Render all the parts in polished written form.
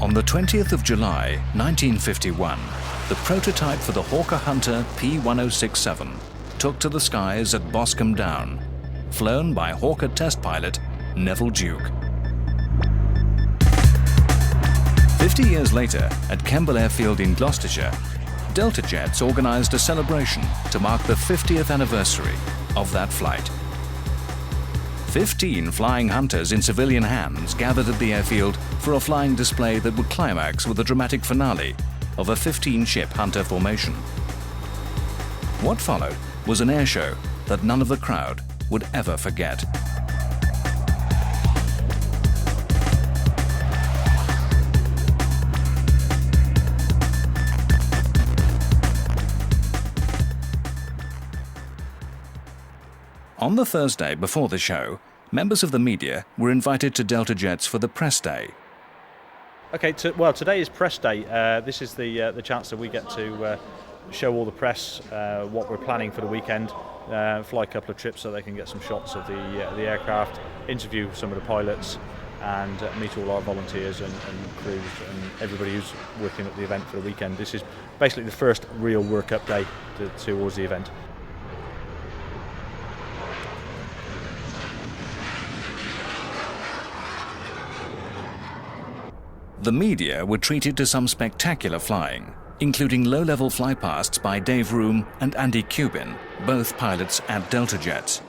On the 20th of July 1951, the prototype for the Hawker Hunter P1067 took to the skies at Boscombe Down, flown by Hawker test pilot Neville Duke. 50 years later, at Kemble Airfield in Gloucestershire, Delta Jets organised a celebration to mark the 50th anniversary of that flight. 15 flying hunters in civilian hands gathered at the airfield for a flying display that would climax with a dramatic finale of a 15-ship hunter formation. What followed was an airshow that none of the crowd would ever forget. On the Thursday before the show, members of the media were invited to Delta Jets for the press day. Okay, well, today is press day. This is the chance that we get to show all the press what we're planning for the weekend, fly a couple of trips so they can get some shots of the aircraft, interview some of the pilots, and meet all our volunteers and crews and everybody who's working at the event for the weekend. This is basically the first real work-up day towards the event. The media were treated to some spectacular flying, including low-level flypasts by Dave Room and Andy Cubbin, both pilots at Delta Jets.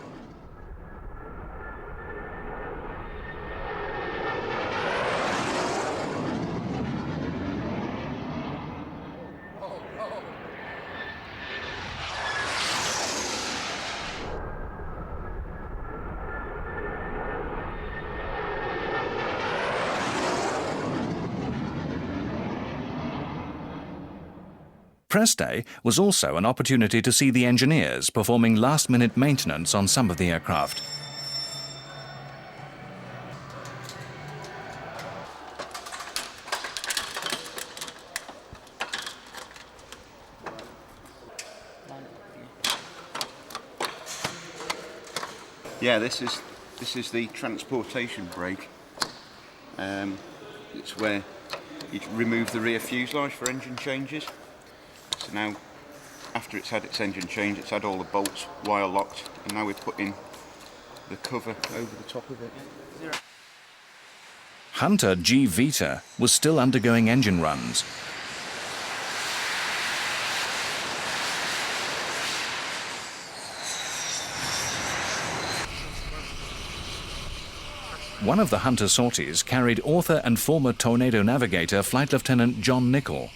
Press Day was also an opportunity to see the engineers performing last-minute maintenance on some of the aircraft. Yeah, this is the transportation brake. It's where you remove the rear fuselage for engine changes. So now, after it's had its engine change, it's had all the bolts wire locked, and now we're putting the cover over the top of it. Hunter G. Vita was still undergoing engine runs. One of the Hunter sorties carried author and former Tornado navigator Flight Lieutenant John Nichol.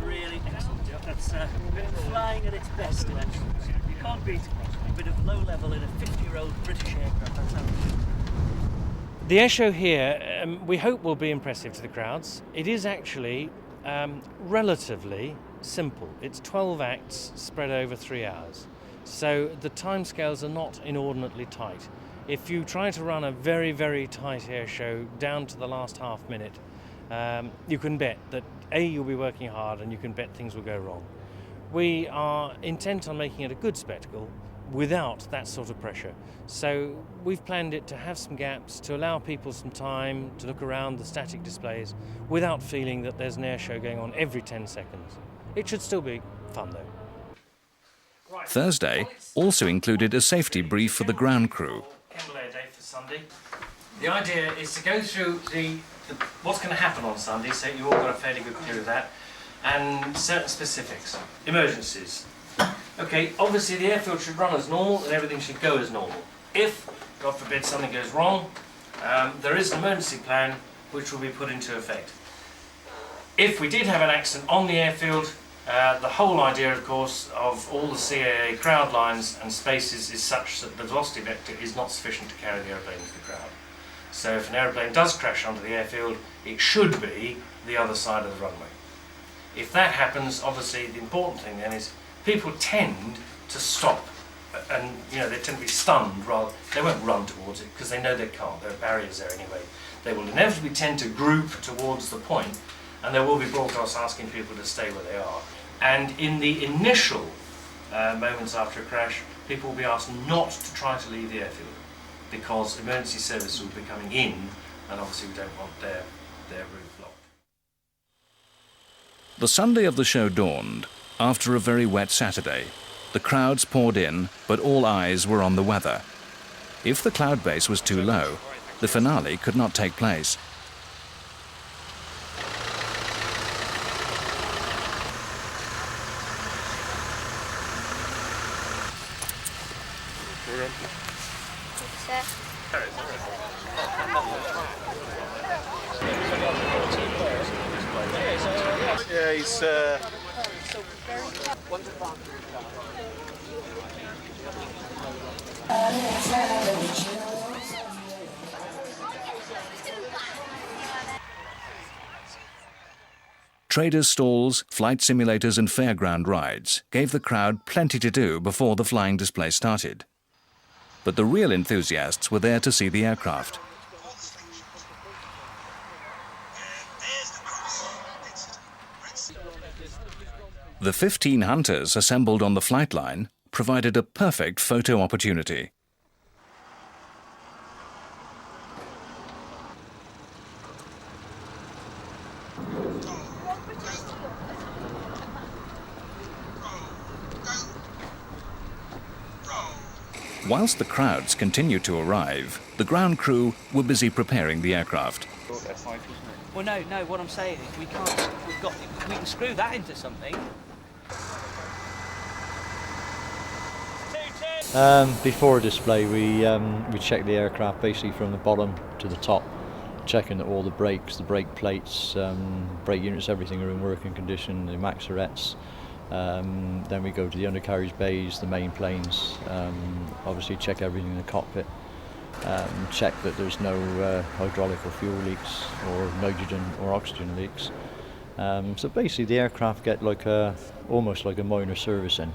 Really excellent. That's flying at its best. You can't beat a bit of low level in a 50-year-old British aircraft. That's how it is. The airshow here, we hope will be impressive to the crowds. It is actually relatively simple. It's 12 acts spread over 3 hours. So the timescales are not inordinately tight. If you try to run a very, very tight airshow down to the last half minute, you can bet that you'll be working hard, and you can bet things will go wrong. We are intent on making it a good spectacle without that sort of pressure. So we've planned it to have some gaps, to allow people some time to look around the static displays without feeling that there's an airshow going on every 10 seconds. It should still be fun though. Thursday also included a safety brief for the ground crew. Kemble Air Day for Sunday. The idea is to go through what's going to happen on Sunday, so you all got a fairly good clue of that, and certain specifics. Emergencies. Okay, obviously the airfield should run as normal and everything should go as normal. If, God forbid, something goes wrong, there is an emergency plan which will be put into effect. If we did have an accident on the airfield, the whole idea, of course, of all the CAA crowd lines and spaces is such that the velocity vector is not sufficient to carry the aeroplane into the crowd. So if an aeroplane does crash onto the airfield, it should be the other side of the runway. If that happens, obviously the important thing then is people tend to stop, and they tend to be stunned rather. They won't run towards it because they know they can't. There are barriers there anyway. They will inevitably tend to group towards the point, and there will be broadcasts asking people to stay where they are. And in the initial moments after a crash, people will be asked not to try to leave the airfield. because emergency service will be coming in, and obviously we don't want their route blocked. The Sunday of the show dawned after a very wet Saturday. The crowds poured in, but all eyes were on the weather. If the cloud base was too low, the finale could not take place. Yeah, he's Traders' stalls, flight simulators and fairground rides gave the crowd plenty to do before the flying display started. But the real enthusiasts were there to see the aircraft. The 15 hunters assembled on the flight line provided a perfect photo opportunity. Whilst the crowds continued to arrive, the ground crew were busy preparing the aircraft. Well, no, what I'm saying is we can screw that into something. Before a display, we check the aircraft basically from the bottom to the top, checking that all the brakes, the brake plates, brake units, everything are in working condition, the maxarettes. Then we go to the undercarriage bays, the main planes, obviously check everything in the cockpit, check that there's no hydraulic or fuel leaks or nitrogen or oxygen leaks. So basically the aircraft get like almost like a minor servicing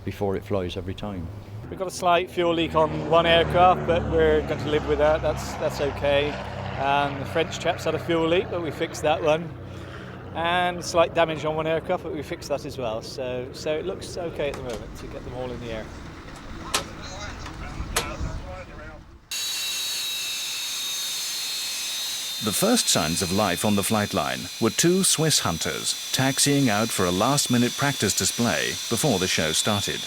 before it flies every time. We've got a slight fuel leak on one aircraft, but we're going to live with that. That's okay. The French chaps had a fuel leak, but we fixed that one. And slight damage on one aircraft, but we fixed that as well. So it looks okay at the moment to get them all in the air. The first signs of life on the flight line were two Swiss hunters taxiing out for a last-minute practice display before the show started.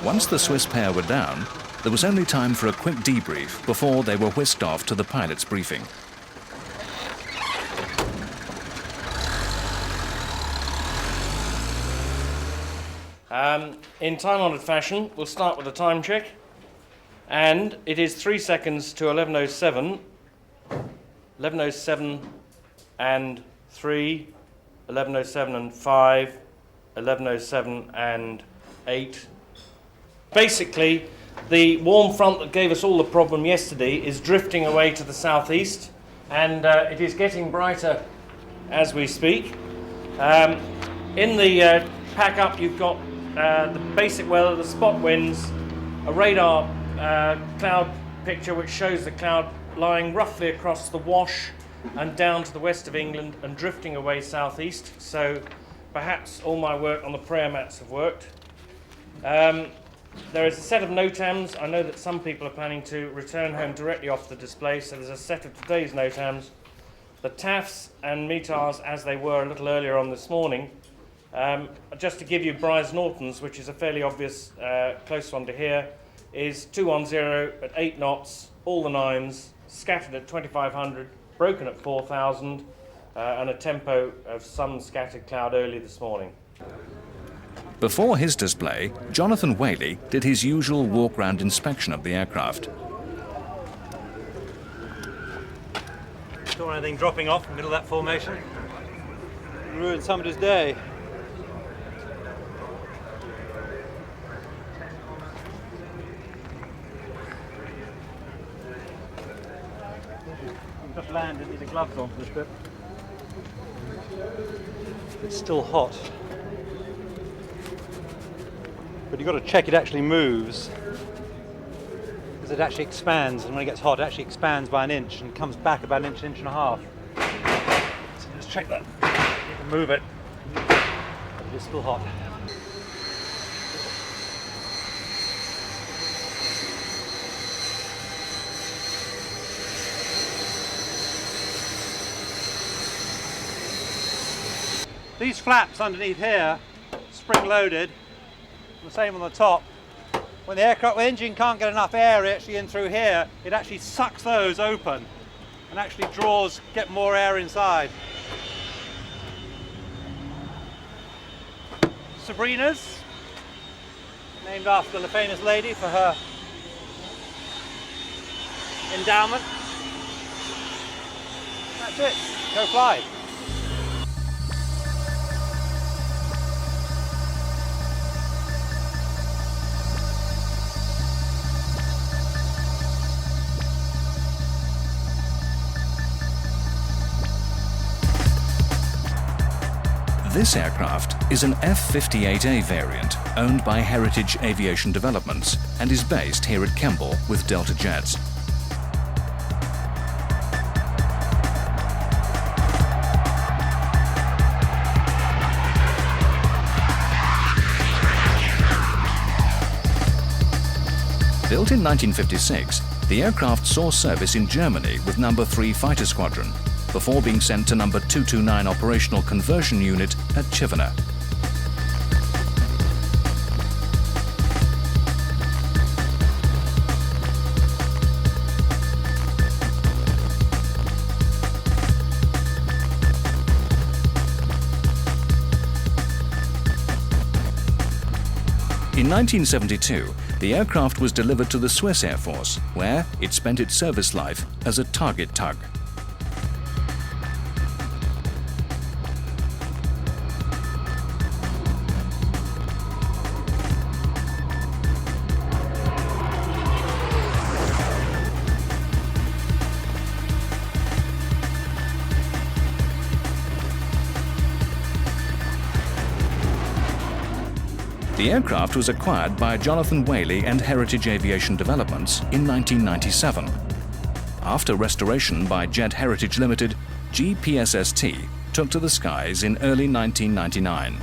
Once the Swiss pair were down, there was only time for a quick debrief before they were whisked off to the pilot's briefing. In time-honoured fashion, we'll start with a time check, and it is 3 seconds to 11:07, 11:07 and 3, 11:07 and 5, 11:07 and 8. Basically, the warm front that gave us all the problem yesterday is drifting away to the southeast, and it is getting brighter as we speak. In the pack-up, you've got the basic weather, the spot winds, a radar cloud picture which shows the cloud lying roughly across the Wash and down to the west of England and drifting away southeast. So perhaps all my work on the prayer mats have worked. There is a set of NOTAMs. I know that some people are planning to return home directly off the display, so there's a set of today's NOTAMs. The TAFs and METARs as they were a little earlier on this morning. Just to give you Bryce Norton's, which is a fairly obvious close one to here, is 210 at 8 knots, all the nines, scattered at 2500, broken at 4000, and a tempo of some scattered cloud early this morning. Before his display, Jonathan Whaley did his usual walk-round inspection of the aircraft. Don't want anything dropping off in the middle of that formation. Ruin somebody's day. Just landed, need the gloves on for this bit. It's still hot. But you've got to check it actually moves. Because it actually expands, and when it gets hot, it actually expands by an inch and comes back about an inch and a half. So just check that. You can move it. But it is still hot. These flaps underneath here, spring-loaded, the same on the top. When the engine can't get enough air actually in through here, it actually sucks those open and actually get more air inside. Sabrina's, named after the famous lady for her endowment. That's it, go fly. This aircraft is an F-58A variant owned by Heritage Aviation Developments and is based here at Kemble with Delta Jets. Built in 1956, the aircraft saw service in Germany with No. 3 Fighter Squadron, before being sent to No. 229 Operational Conversion Unit at Chivener. In 1972, the aircraft was delivered to the Swiss Air Force, where it spent its service life as a target tug. The aircraft was acquired by Jonathan Whaley and Heritage Aviation Developments in 1997. After restoration by Jet Heritage Limited, GPSST took to the skies in early 1999.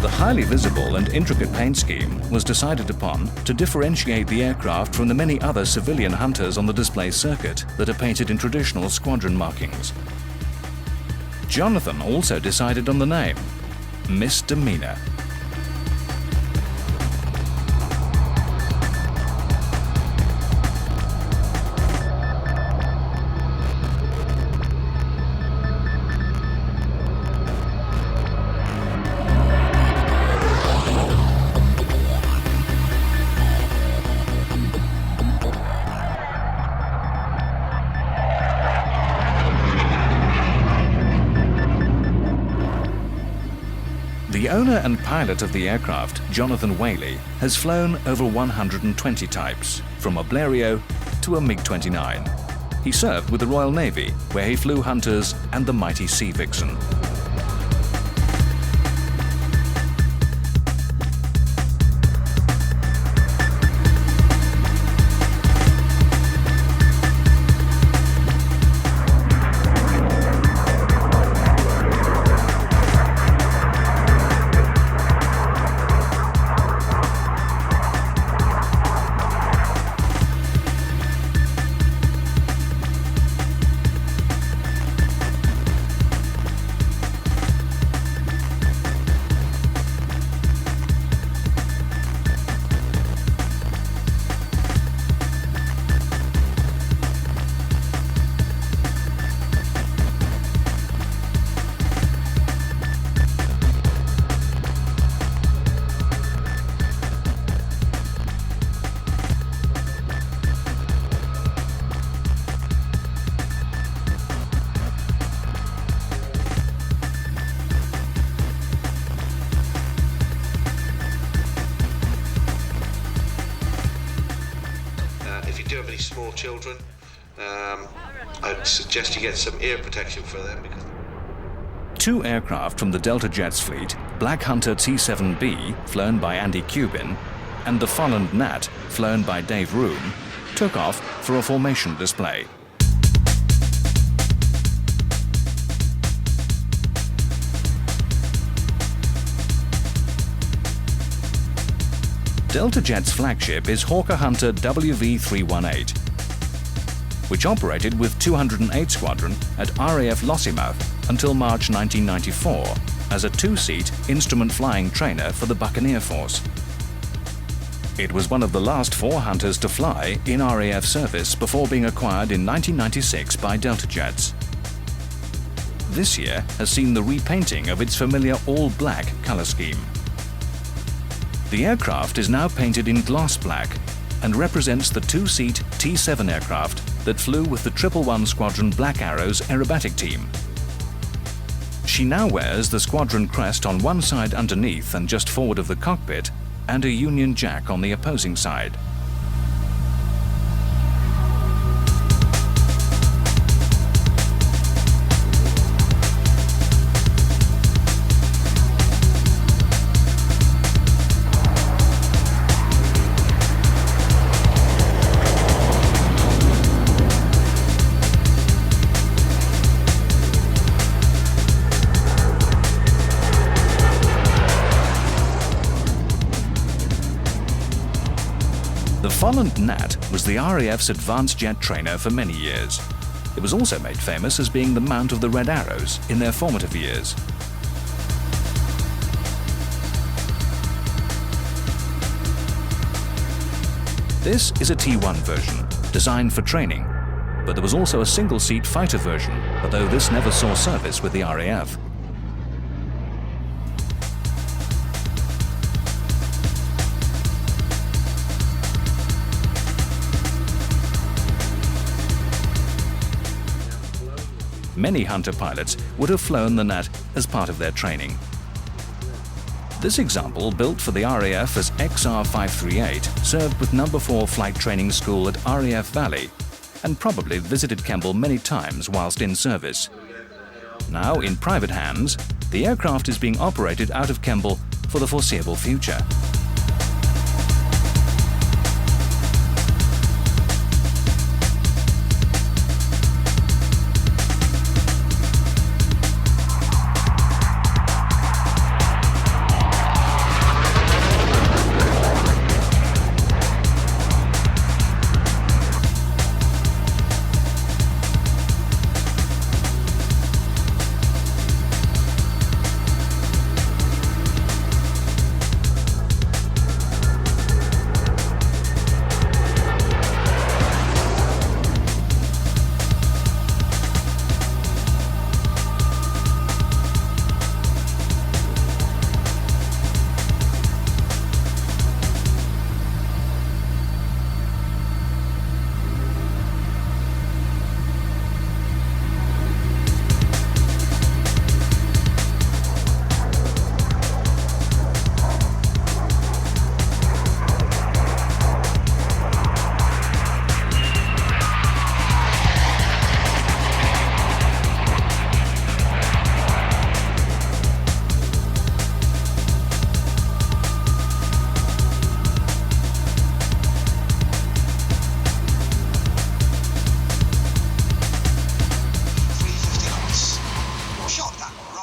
The highly visible and intricate paint scheme was decided upon to differentiate the aircraft from the many other civilian hunters on the display circuit that are painted in traditional squadron markings. Jonathan also decided on the name, Misdemeanor. The owner and pilot of the aircraft, Jonathan Whaley, has flown over 120 types, from a Blériot to a MiG-29. He served with the Royal Navy, where he flew Hunters and the mighty Sea Vixen. small children. I'd suggest you get some ear protection for them. Because 2 aircraft from the Delta Jets fleet, Black Hunter T-7B, flown by Andy Cuban, and the Folland Gnat, flown by Dave Room, took off for a formation display. Delta Jet's flagship is Hawker Hunter WV-318, which operated with 208 Squadron at RAF Lossiemouth until March 1994 as a 2-seat instrument flying trainer for the Buccaneer Force. It was one of the last 4 Hunters to fly in RAF service before being acquired in 1996 by Delta Jets. This year has seen the repainting of its familiar all-black colour scheme. The aircraft is now painted in gloss black and represents the 2-seat T-7 aircraft that flew with the 111 Squadron Black Arrows aerobatic team. She now wears the squadron crest on one side underneath and just forward of the cockpit, and a Union Jack on the opposing side. The Folland Gnat was the RAF's advanced jet trainer for many years. It was also made famous as being the mount of the Red Arrows in their formative years. This is a T1 version, designed for training, but there was also a single-seat fighter version, although this never saw service with the RAF. Many Hunter pilots would have flown the Gnat as part of their training. This example, built for the RAF as XR538, served with No. 4 Flight Training School at RAF Valley and probably visited Kemble many times whilst in service. Now in private hands, the aircraft is being operated out of Kemble for the foreseeable future.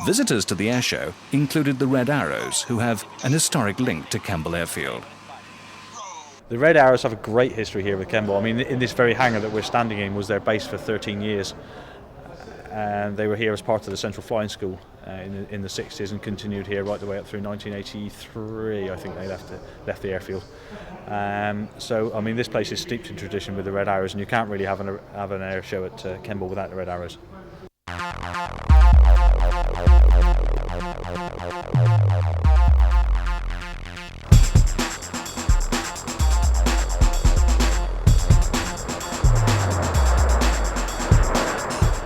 Visitors to the airshow included the Red Arrows, who have an historic link to Kemble Airfield. The Red Arrows have a great history here with Kemble. I mean, in this very hangar that we're standing in was their base for 13 years. And they were here as part of the Central Flying School in the 60s and continued here right the way up through 1983, I think they left the airfield. So, I mean, this place is steeped in tradition with the Red Arrows, and you can't really have an air show at Kemble without the Red Arrows.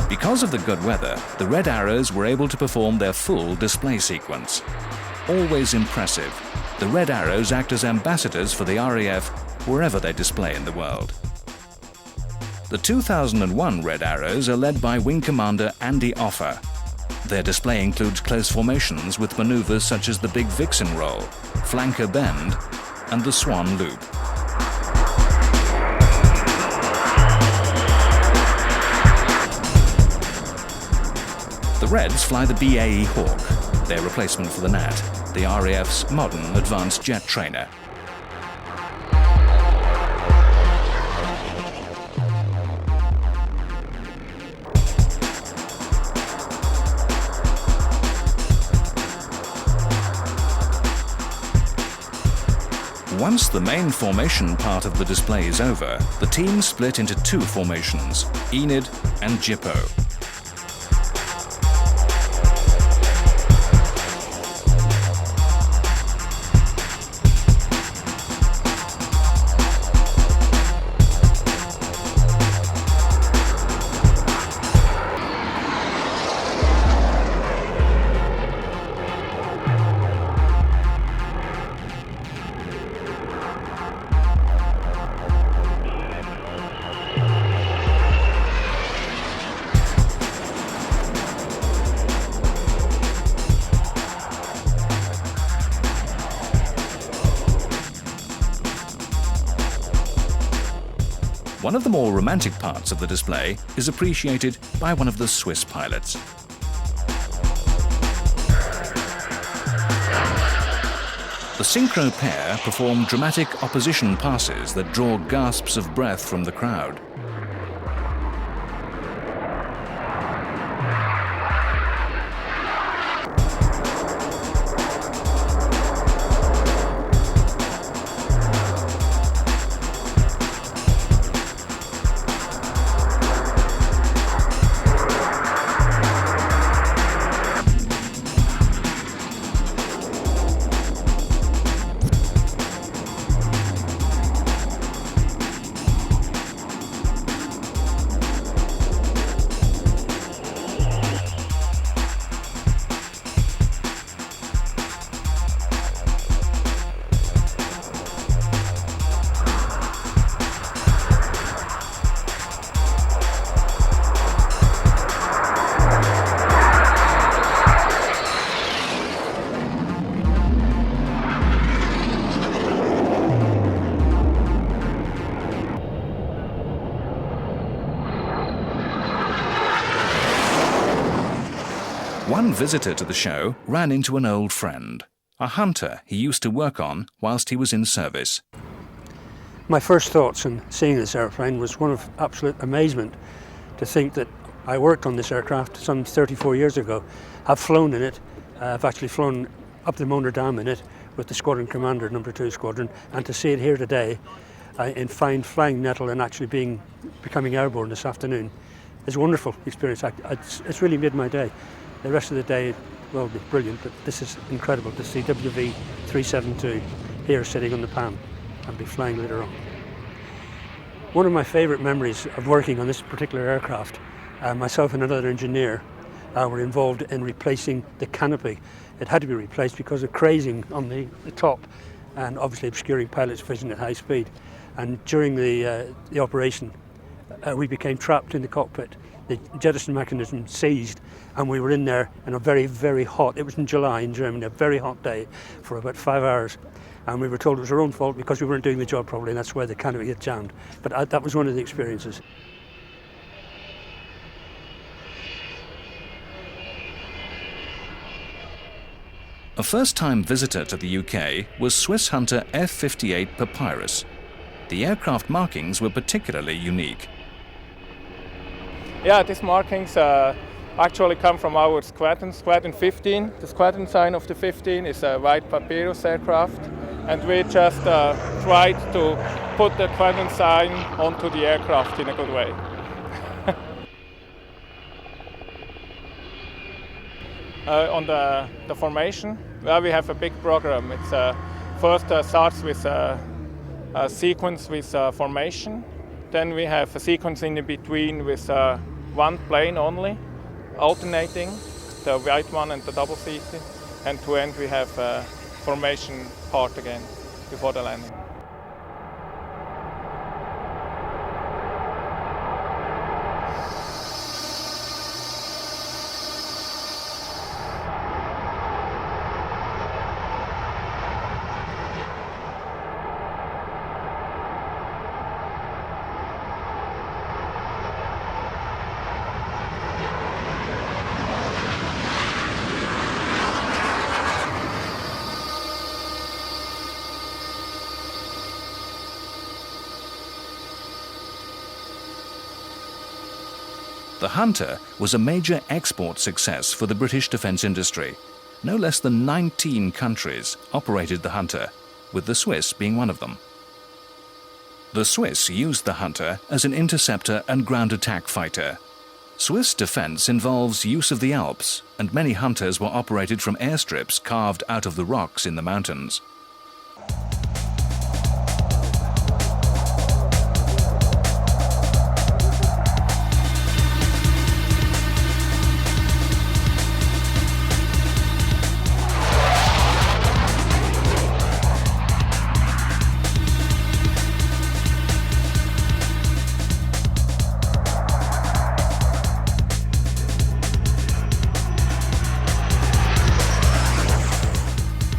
Because of the good weather, the Red Arrows were able to perform their full display sequence. Always impressive, the Red Arrows act as ambassadors for the RAF wherever they display in the world. The 2001 Red Arrows are led by Wing Commander Andy Offer. Their display includes close formations with manoeuvres such as the Big Vixen Roll, Flanker Bend, and the Swan Loop. The Reds fly the BAE Hawk, their replacement for the Gnat, the RAF's modern advanced jet trainer. Once the main formation part of the display is over, the teams split into two formations, Enid and Jippo. One of the more romantic parts of the display is appreciated by one of the Swiss pilots. The synchro pair perform dramatic opposition passes that draw gasps of breath from the crowd. One visitor to the show ran into an old friend, a hunter he used to work on whilst he was in service. My first thoughts on seeing this airplane was one of absolute amazement to think that I worked on this aircraft some 34 years ago. I've flown in it. I've actually flown up the Mona Dam in it with the squadron commander, number 2 squadron, and to see it here today in fine flying nettle and actually becoming airborne this afternoon is a wonderful experience. It's really made my day. The rest of the day will be brilliant, but this is incredible to see WV-372 here sitting on the PAM and be flying later on. One of my favourite memories of working on this particular aircraft, myself and another engineer were involved in replacing the canopy. It had to be replaced because of crazing on the top and obviously obscuring pilots' vision at high speed. And during the operation, we became trapped in the cockpit. The jettison mechanism seized and we were in there in a very, very hot, it was in July in Germany, a very hot day for about 5 hours. And we were told it was our own fault because we weren't doing the job properly, and that's why the canopy had jammed. But that was one of the experiences. A first-time visitor to the UK was Swiss hunter F-58 Papyrus. The aircraft markings were particularly unique. Yeah, these markings actually come from our squadron, Squadron 15. The squadron sign of the 15 is a white Papyrus aircraft, and we just tried to put the squadron sign onto the aircraft in a good way. On the formation, well, we have a big program. It's first starts with a sequence with formation. Then we have a sequence in between with one plane only, alternating, the white one and the double seated. And to end we have a formation part again before the landing. The Hunter was a major export success for the British defence industry. No less than 19 countries operated the Hunter, with the Swiss being one of them. The Swiss used the Hunter as an interceptor and ground attack fighter. Swiss defence involves use of the Alps, and many Hunters were operated from airstrips carved out of the rocks in the mountains.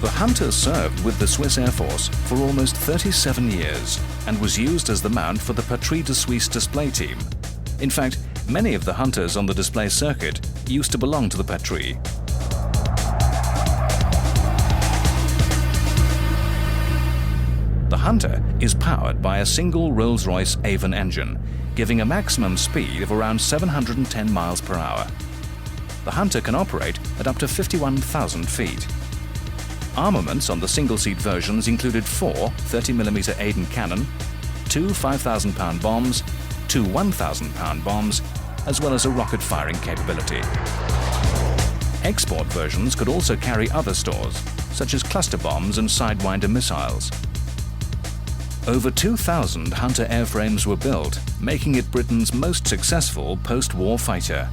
The Hunter served with the Swiss Air Force for almost 37 years and was used as the mount for the Patrie de Suisse display team. In fact, many of the Hunters on the display circuit used to belong to the Patrie. The Hunter is powered by a single Rolls-Royce Avon engine, giving a maximum speed of around 710 miles per hour. The Hunter can operate at up to 51,000 feet. Armaments on the single-seat versions included 4 30mm Aden cannon, 2 5,000-pound bombs, 2 1,000-pound bombs, as well as a rocket-firing capability. Export versions could also carry other stores, such as cluster bombs and Sidewinder missiles. Over 2,000 Hunter airframes were built, making it Britain's most successful post-war fighter.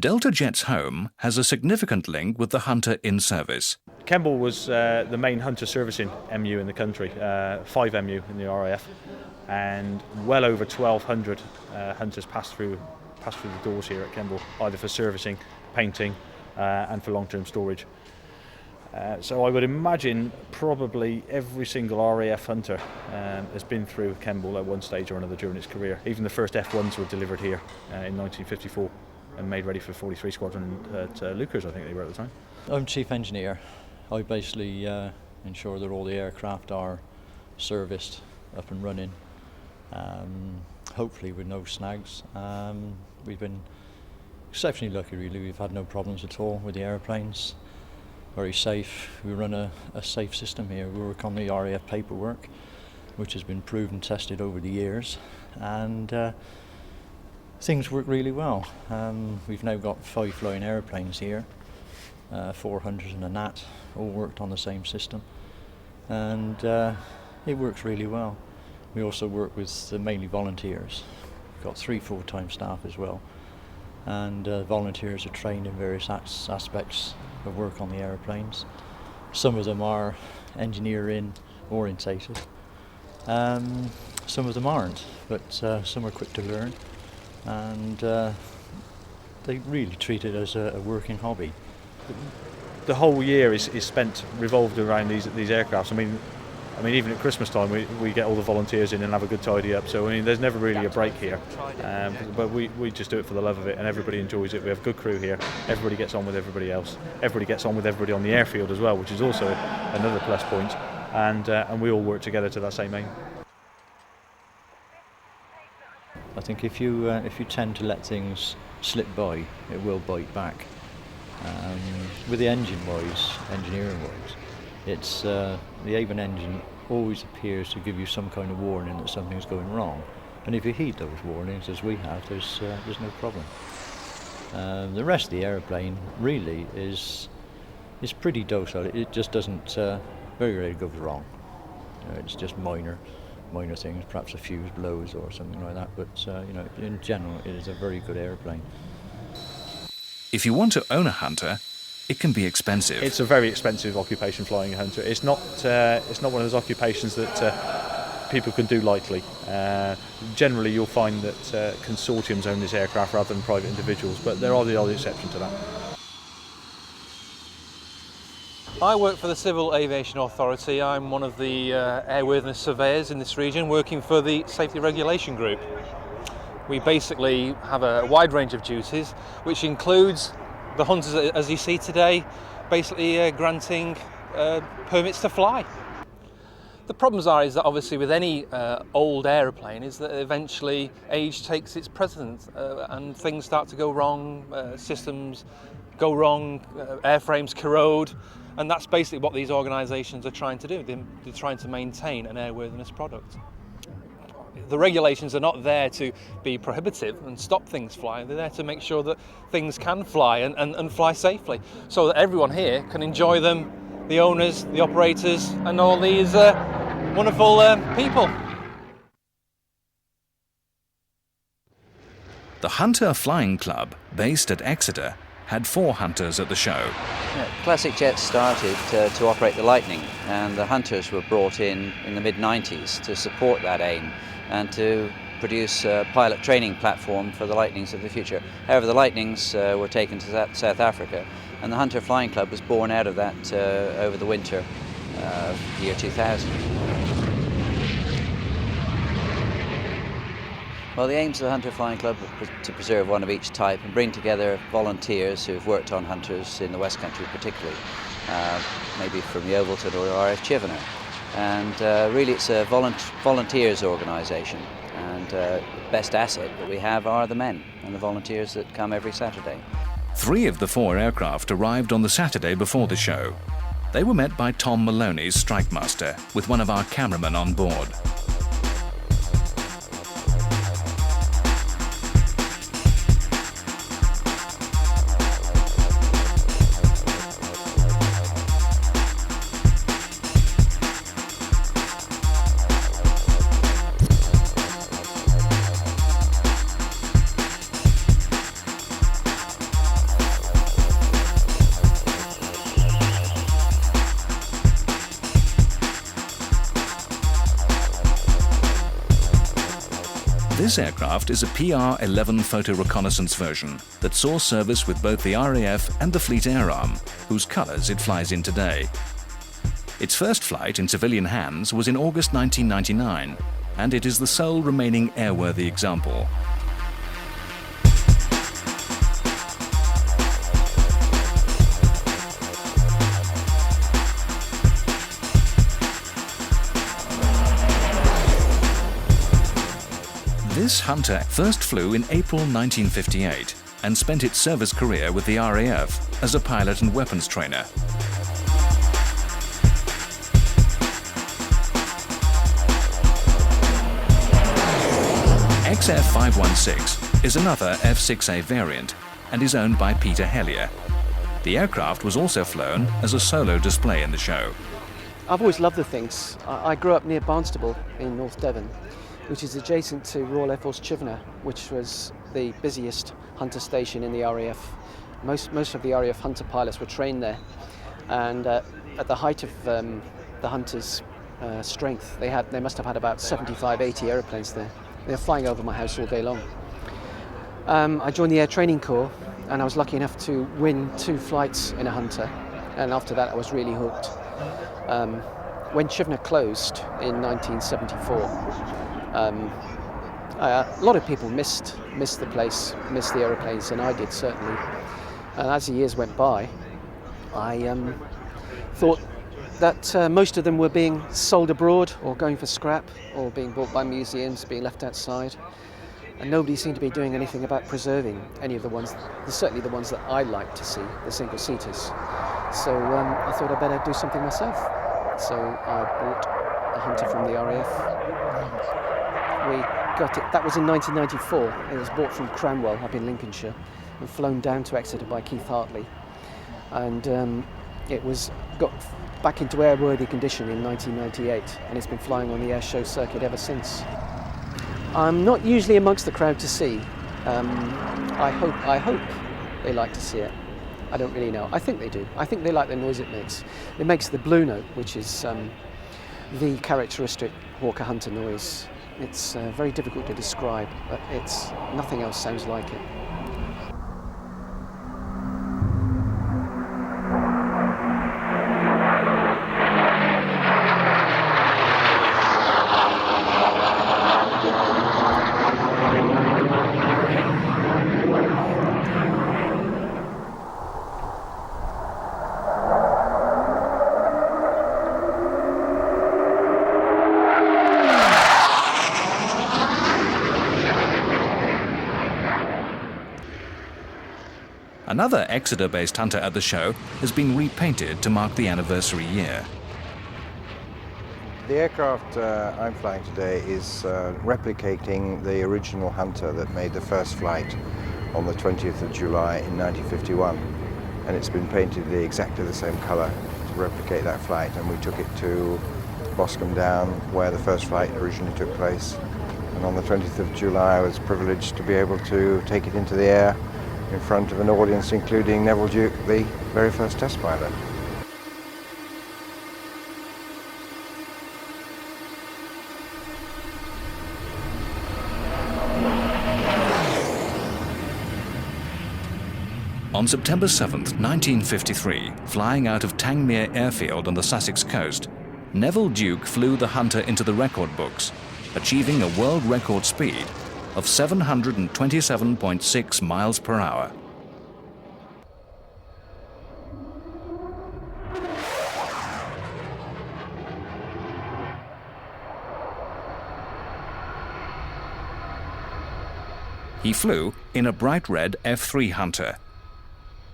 Delta Jet's home has a significant link with the Hunter in service. Kemble was the main Hunter servicing MU in the country, 5 MU in the RAF, and well over 1,200 Hunters passed through the doors here at Kemble, either for servicing, painting, and for long-term storage. So I would imagine probably every single RAF Hunter has been through Kemble at one stage or another during its career. Even the first F1s were delivered here in 1954 and made ready for 43 Squadron at Lucas, I think they were at the time. I'm Chief Engineer. I basically ensure that all the aircraft are serviced, up and running, hopefully with no snags. We've been exceptionally lucky, really. We've had no problems at all with the airplanes. Very safe. We run a safe system here. We work on the RAF paperwork, which has been proved and tested over the years, and things work really well. We've now got 5 flying airplanes here, 4 Hunters and a Gnat, all worked on the same system, and it works really well. We also work with mainly volunteers. We've got 3 full-time staff as well, and volunteers are trained in various aspects of work on the airplanes. Some of them are engineering orientated, some of them aren't, but some are quick to learn, and they really treat it as a working hobby. The whole year is spent revolved around these aircrafts. I mean, even at Christmas time, we get all the volunteers in and have a good tidy up. So, I mean, there's never really a break here. But we just do it for the love of it, and everybody enjoys it. We have a good crew here. Everybody gets on with everybody else. Everybody gets on with everybody on the airfield as well, which is also another plus point. And we all work together to that same aim. I think if you tend to let things slip by, it will bite back. With the engineering-wise, it's the Avon engine always appears to give you some kind of warning that something's going wrong, and if you heed those warnings, as we have, there's no problem. The rest of the aeroplane really is pretty docile. It just doesn't very rarely goes wrong. It's just minor things, perhaps a fuse blows or something like that. But in general, it is a very good aeroplane. If you want to own a Hunter, it can be expensive. It's a very expensive occupation, flying a Hunter. It's not one of those occupations that people can do lightly. Generally, you'll find that consortiums own this aircraft rather than private individuals, but there are the odd exception to that. I work for the Civil Aviation Authority. I'm one of the airworthiness surveyors in this region, working for the Safety Regulation Group. We basically have a wide range of duties, which includes the Hunters, as you see today, basically granting permits to fly. The problems is that obviously with any old aeroplane is that eventually age takes its precedence and things start to go wrong, systems go wrong, airframes corrode, and that's basically what these organisations are trying to do. They're trying to maintain an airworthiness product. The regulations are not there to be prohibitive and stop things flying. They're there to make sure that things can fly and fly safely, so that everyone here can enjoy them, the owners, the operators, and all these wonderful people. The Hunter Flying Club, based at Exeter, had 4 Hunters at the show. Yeah, Classic Jets started to operate the Lightning, and the Hunters were brought in the mid-90s to support that aim and to produce a pilot training platform for the Lightnings of the future. However, the Lightnings were taken to South Africa, and the Hunter Flying Club was born out of that over the winter of the year 2000. Well, the aims of the Hunter Flying Club were to preserve one of each type and bring together volunteers who've worked on Hunters in the West Country particularly, maybe from the Ovalton or RF Chivener. And really it's a volunteers organisation, and the best asset that we have are the men and the volunteers that come every Saturday. 3 of the 4 aircraft arrived on the Saturday before the show. They were met by Tom Maloney's Strike Master with one of our cameramen on board. This aircraft is a PR-11 photo reconnaissance version that saw service with both the RAF and the Fleet Air Arm, whose colours it flies in today. Its first flight in civilian hands was in August 1999, and it is the sole remaining airworthy example. This Hunter first flew in April 1958 and spent its service career with the RAF as a pilot and weapons trainer. XF516 is another F6A variant and is owned by Peter Hellier. The aircraft was also flown as a solo display in the show. I've always loved the things. I grew up near Barnstaple in North Devon, which is adjacent to Royal Air Force Chivenor, which was the busiest Hunter station in the RAF. Most of the RAF Hunter pilots were trained there, and at the height of the Hunter's strength, they must have had about 75, 80 aeroplanes there. They were flying over my house all day long. I joined the Air Training Corps, and I was lucky enough to win 2 flights in a Hunter, and after that I was really hooked. When Chivenor closed in 1974, a lot of people missed the place, missed the aeroplanes, and I did certainly. And as the years went by, I thought that most of them were being sold abroad or going for scrap or being bought by museums, being left outside. And nobody seemed to be doing anything about preserving any of the ones, certainly the ones that I like to see, the single-seaters. So I thought I'd better do something myself. So I bought a Hunter from the RAF. We got it, that was in 1994. It was bought from Cranwell up in Lincolnshire and flown down to Exeter by Keith Hartley. And it was got back into airworthy condition in 1998, and it's been flying on the Airshow circuit ever since. I'm not usually amongst the crowd to see. I hope they like to see it. I don't really know. I think they do. I think they like the noise it makes. It makes the blue note, which is the characteristic Hawker Hunter noise. It's very difficult to describe, but nothing else sounds like it. Another Exeter-based Hunter at the show has been repainted to mark the anniversary year. The aircraft I'm flying today is replicating the original Hunter that made the first flight on the 20th of July in 1951. And it's been painted exactly the same colour to replicate that flight. And we took it to Boscombe Down, where the first flight originally took place. And on the 20th of July I was privileged to be able to take it into the air in front of an audience including Neville Duke, the very first test pilot. On September 7th, 1953, flying out of Kemble Airfield on the Sussex coast, Neville Duke flew the Hunter into the record books, achieving a world record speed of 727.6 miles per hour. He flew in a bright red F3 Hunter.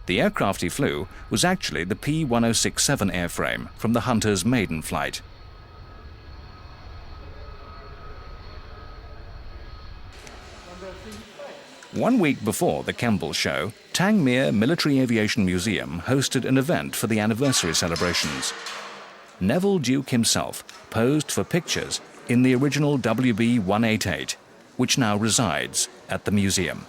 The aircraft he flew was actually the P1067 airframe from the Hunter's maiden flight. One week before the Kemble show, Tangmere Military Aviation Museum hosted an event for the anniversary celebrations. Neville Duke himself posed for pictures in the original WB-188, which now resides at the museum.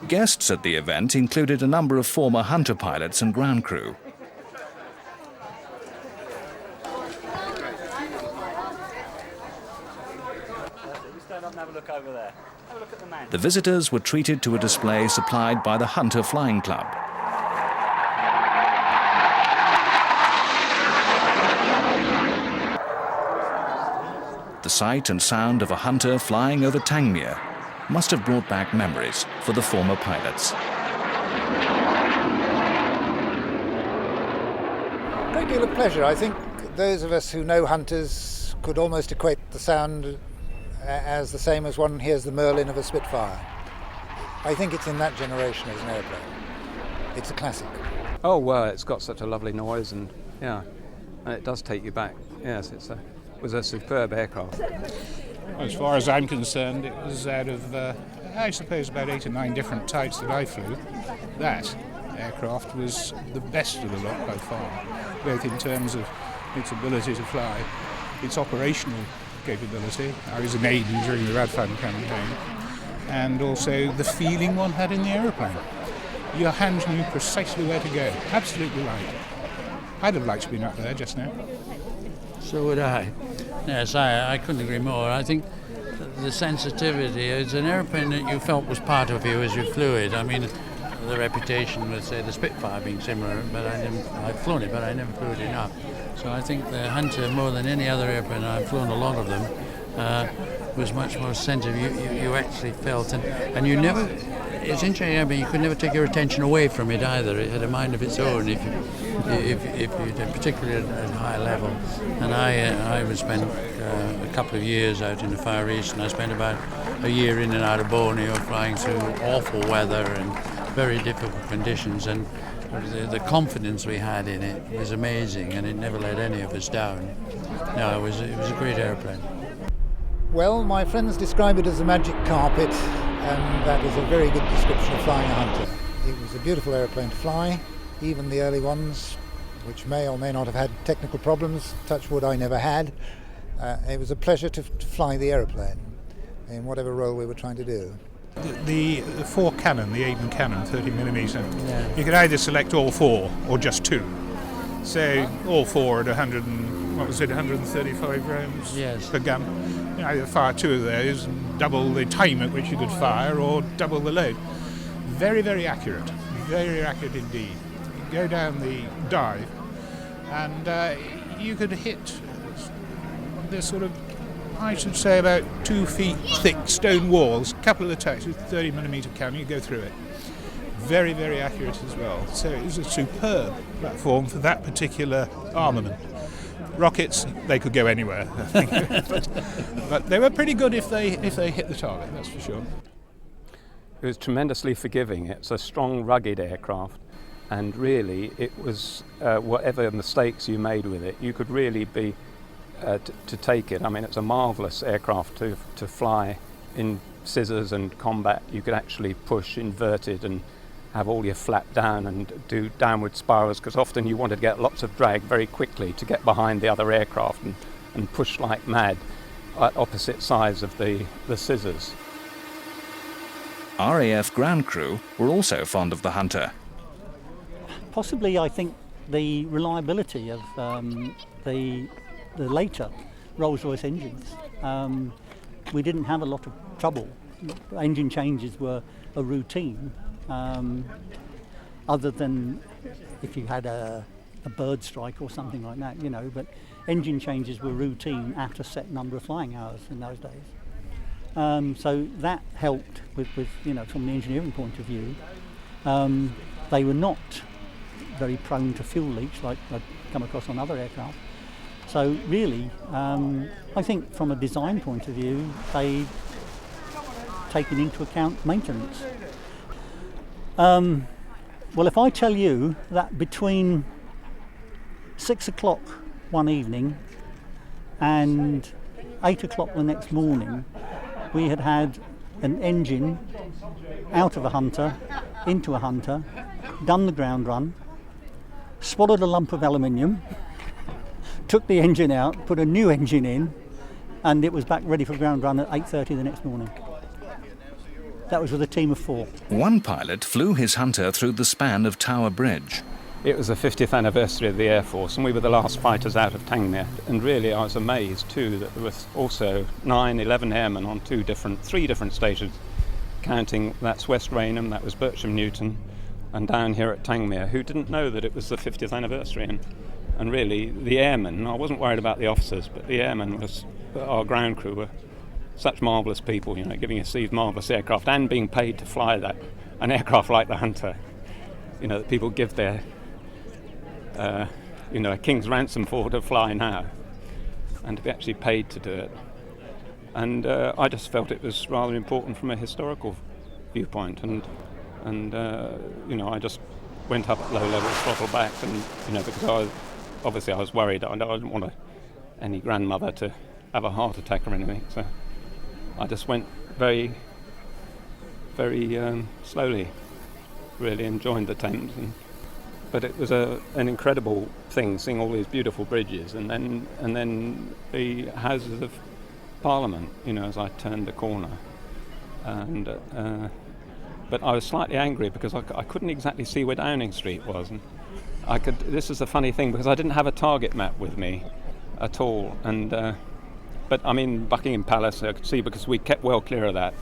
Guests at the event included a number of former Hunter pilots and ground crew. Stand up and have a look over there. Have a look at the man. The visitors were treated to a display supplied by the Hunter Flying Club. The sight and sound of a Hunter flying over Tangmere must have brought back memories for the former pilots. Great deal of pleasure. I think those of us who know Hunters could almost equate the sound as the same as one hears the Merlin of a Spitfire. I think it's in that generation as an airplane. It's a classic. Oh well, it's got such a lovely noise, and yeah, and it does take you back. Yes, it was a superb aircraft. As far as I'm concerned, it was out of, I suppose, about 8 or 9 different types that I flew. That aircraft was the best of the lot by far, both in terms of its ability to fly, its operational capability. I was an aide during the Radfan campaign, and also the feeling one had in the aeroplane. Your hands knew precisely where to go, absolutely right. I'd have liked to have been up there just now. So would I. Yes, I couldn't agree more. I think the sensitivity, it's an airplane that you felt was part of you as you flew it. I mean, the reputation would say the Spitfire being similar, but I've flown it, but I never flew it enough. So I think the Hunter, more than any other airplane, I've flown a lot of them, was much more sensitive. You actually felt, and you never, it's interesting, I mean, you could never take your attention away from it either. It had a mind of its own, if you did, particularly at high level. And I would spend a couple of years out in the Far East, and I spent about a year in and out of Borneo flying through awful weather and very difficult conditions, and the confidence we had in it was amazing, and it never let any of us down. No, it was a great airplane. Well, my friends describe it as a magic carpet, and that is a very good description of flying a Hunter. It was a beautiful airplane to fly, even the early ones, which may or may not have had technical problems, touch wood I never had. It was a pleasure to fly the aeroplane in whatever role we were trying to do. The 4 cannon, the Aiden cannon, 30mm, you could either select all 4 or just 2. So all 4 at 135 rounds per gun. You either fire 2 of those and double the time at which you could fire, or double the load. Very, very accurate indeed. You go down the dive and you could hit this sort of, I should say, about 2 feet thick stone walls, a couple of attacks with 30mm cannon, you go through it. Very, very accurate as well. So it was a superb platform for that particular armament. Rockets, they could go anywhere, I think. but they were pretty good if they hit the target, that's for sure. It was tremendously forgiving. It's a strong, rugged aircraft, and really it was whatever mistakes you made with it, you could really be to take it. I mean, it's a marvellous aircraft to fly in scissors and combat. You could actually push inverted and have all your flap down and do downward spirals, because often you wanted to get lots of drag very quickly to get behind the other aircraft and push like mad at opposite sides of the scissors. RAF ground crew were also fond of the Hunter. Possibly, I think, the reliability of the later Rolls-Royce engines. We didn't have a lot of trouble. Engine changes were a routine, other than if you had a bird strike or something like that, you know, but engine changes were routine at a set number of flying hours in those days. So that helped with, you know, from the engineering point of view. They were not very prone to fuel leaks like I've come across on other aircraft. So really, I think from a design point of view, they've taken into account maintenance. Well, if I tell you that between 6 o'clock one evening and 8 o'clock the next morning, we had had an engine out of a Hunter, into a Hunter, done the ground run, swallowed a lump of aluminium, took the engine out, put a new engine in, and it was back ready for ground run at 8:30 the next morning. That was with a team of 4. One pilot flew his Hunter through the span of Tower Bridge. It was the 50th anniversary of the Air Force, and we were the last fighters out of Tangmere. And really, I was amazed too that there was also 11 airmen on 3 different stations, counting that's West Raynham, that was Bircham Newton, and down here at Tangmere, who didn't know that it was the 50th anniversary. And really, the airmen, I wasn't worried about the officers, but the airmen, our ground crew, were such marvellous people, you know, giving us these marvellous aircraft and being paid to fly an aircraft like the Hunter. You know, that people give their, a king's ransom for to fly now, and to be actually paid to do it. And I just felt it was rather important from a historical viewpoint, and I just went up at low level, throttle back, and because I was worried. I didn't want any grandmother to have a heart attack or anything, so I just went very, very slowly, really, and joined the Thames. But it was an incredible thing, seeing all these beautiful bridges, and then the Houses of Parliament, as I turned the corner. But I was slightly angry because I couldn't exactly see where Downing Street was. And this is the funny thing, because I didn't have a target map with me at all. But I mean, Buckingham Palace I could see, because we kept well clear of that.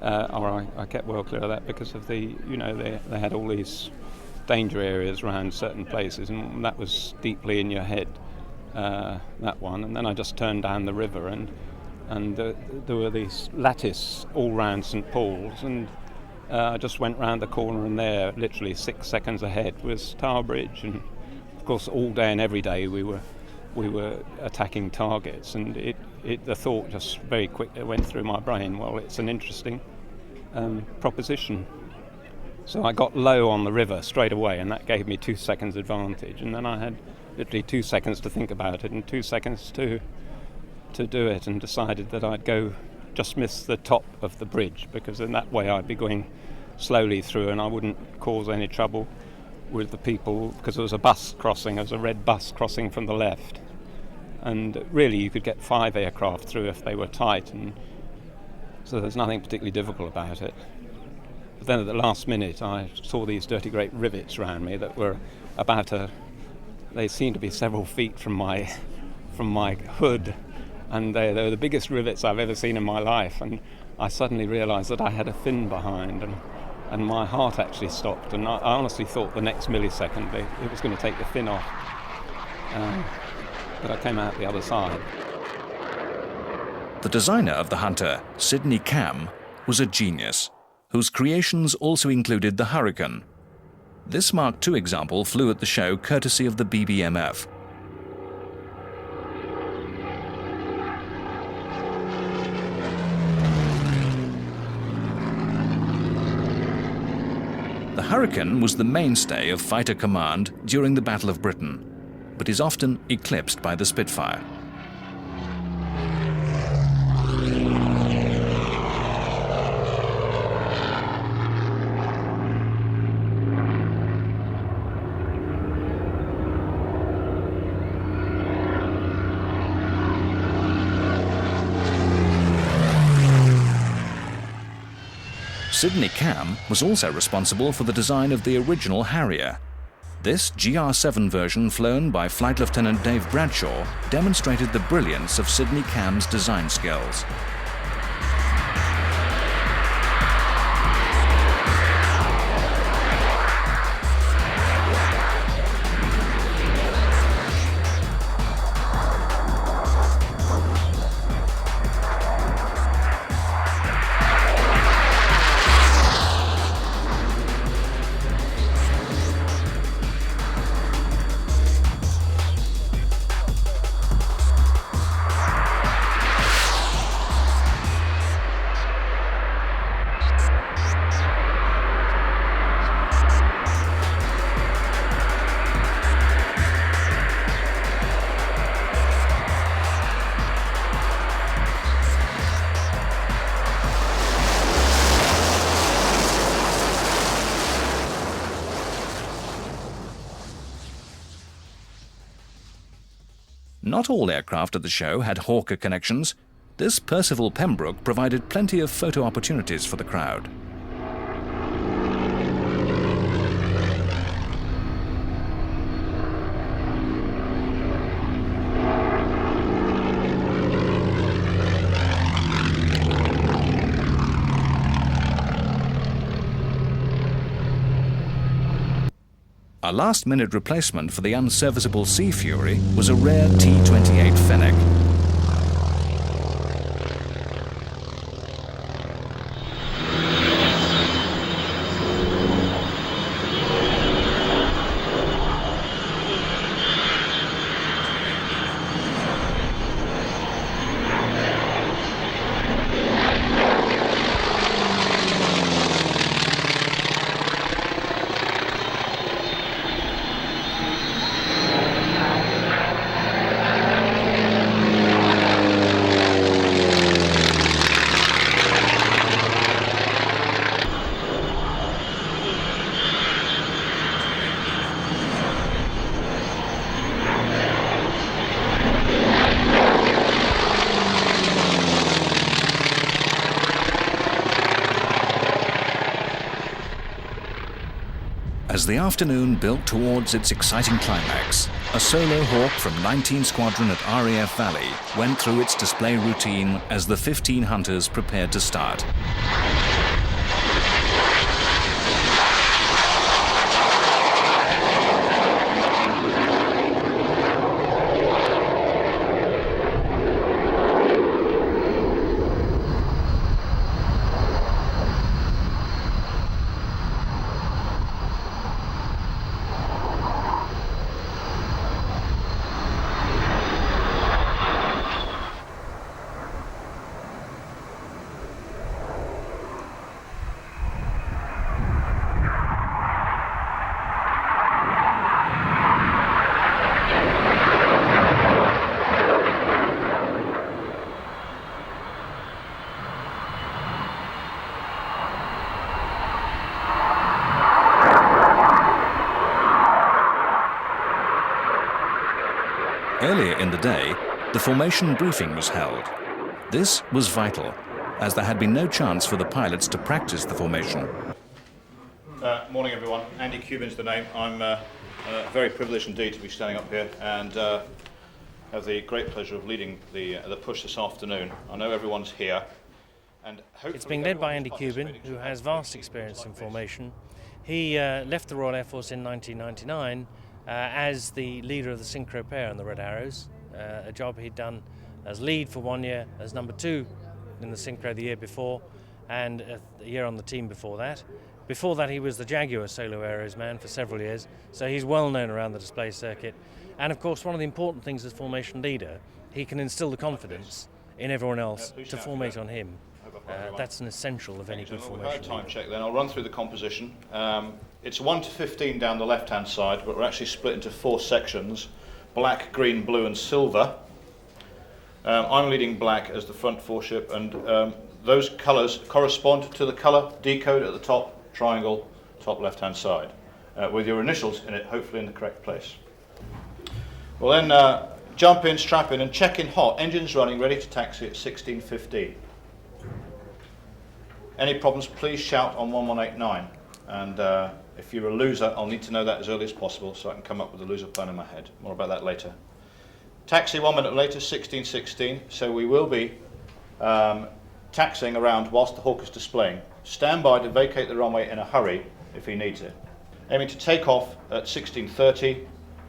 I kept well clear of that because of they had all these danger areas around certain places, and that was deeply in your head, that one. And then I just turned down the river, and there were these lattice all round St Paul's, and I just went round the corner, and there, literally 6 seconds ahead, was Tower Bridge. And of course, all day and every day we were attacking targets, and the thought just very quickly went through my brain, well, it's an interesting proposition. So I got low on the river straight away, and that gave me 2 seconds advantage, and then I had literally 2 seconds to think about it and 2 seconds to do it, and decided that I'd go just miss the top of the bridge, because in that way I'd be going slowly through and I wouldn't cause any trouble with the people, because there was a bus crossing, there was a red bus crossing from the left, and really you could get 5 aircraft through if they were tight, and so there's nothing particularly difficult about it. But then at the last minute I saw these dirty great rivets around me that were they seemed to be several feet from my hood, and they were the biggest rivets I've ever seen in my life, and I suddenly realised that I had a fin behind, and my heart actually stopped, and I honestly thought the next millisecond it was going to take the fin off, but I came out the other side. The designer of the Hunter, Sidney Camm, was a genius, whose creations also included the Hurricane. This Mark II example flew at the show courtesy of the BBMF. The Hurricane was the mainstay of fighter command during the Battle of Britain, but is often eclipsed by the Spitfire. Sidney Camm was also responsible for the design of the original Harrier. This GR7 version, flown by Flight Lieutenant Dave Bradshaw, demonstrated the brilliance of Sidney Camm's design skills. Not all aircraft at the show had Hawker connections. This Percival Pembroke provided plenty of photo opportunities for the crowd. A last-minute replacement for the unserviceable Sea Fury was a rare T-28 Fennec. As the afternoon built towards its exciting climax, a solo Hawk from 19 Squadron at RAF Valley went through its display routine as the 15 hunters prepared to start. Earlier in the day, the formation briefing was held. This was vital, as there had been no chance for the pilots to practice the formation. Morning everyone, Andy Cuban's the name. I'm very privileged indeed to be standing up here and have the great pleasure of leading the push this afternoon. I know everyone's here. And it's being led by Andy Cuban, who has vast experience in formation. He left the Royal Air Force in 1999 as the leader of the synchro pair on the Red Arrows, a job he'd done as lead for 1 year, as number 2 in the synchro the year before, and a year on the team before that. Before that he was the Jaguar solo arrows man for several years, so he's well known around the display circuit. And of course one of the important things as formation leader, he can instill the confidence in everyone else to formate on him. That's an essential of any good formation. We've had a time check then. I'll run through the composition. It's 1 to 15 down the left-hand side, but we're actually split into 4 sections: black, green, blue, and silver. I'm leading black as the front foreship, and those colours correspond to the colour decode at the top triangle, top left-hand side, with your initials in it, hopefully in the correct place. We'll then jump in, strap in, and check in hot. Engines running, ready to taxi at 16:15. Any problems, please shout on 1189. And if you're a loser, I'll need to know that as early as possible so I can come up with a loser plan in my head. More about that later. Taxi 1 minute later, 16:16. So we will be taxiing around whilst the Hawk is displaying. Stand by to vacate the runway in a hurry if he needs it. Aiming to take off at 16:30.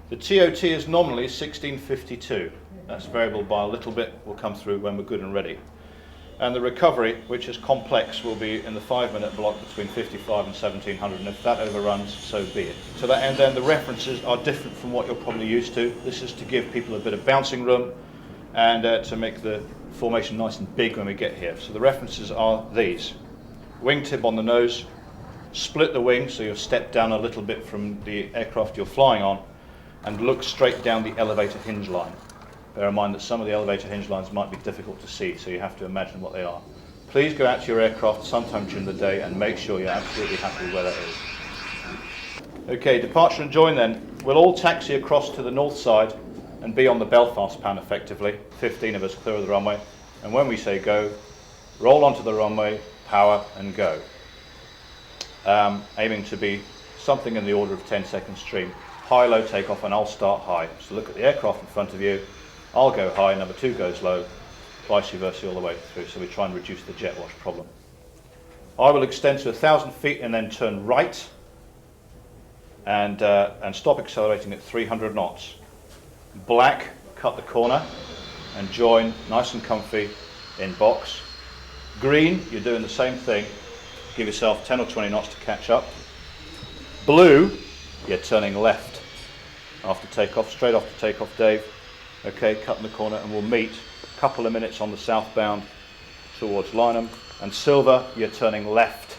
The TOT is nominally 16:52. That's variable by a little bit. Will come through when we're good and ready. And the recovery, which is complex, will be in the 5-minute block between 55 and 1700, and if that overruns, so be it. So that, and then the references are different from what you're probably used to. This is to give people a bit of bouncing room and to make the formation nice and big when we get here. So the references are these: wingtip on the nose, split the wing so you'll step down a little bit from the aircraft you're flying on, and look straight down the elevator hinge line. Bear in mind that some of the elevator hinge lines might be difficult to see, so you have to imagine what they are. Please go out to your aircraft sometime during the day and make sure you're absolutely happy where that is. Okay, departure and join then. We'll all taxi across to the north side and be on the Belfast pan effectively. 15 of us clear of the runway. And when we say go, roll onto the runway, power and go. Aiming to be something in the order of 10 seconds stream. High, low takeoff, and I'll start high. So look at the aircraft in front of you. I'll go high, number 2 goes low, vice versa all the way through. So we try and reduce the jet wash problem. I will extend to 1,000 feet and then turn right and stop accelerating at 300 knots. Black, cut the corner and join nice and comfy in box. Green, you're doing the same thing. Give yourself 10 or 20 knots to catch up. Blue, you're turning left after takeoff, straight after takeoff, Dave. Okay, cut in the corner and we'll meet a couple of minutes on the southbound towards Lynham. And silver, you're turning left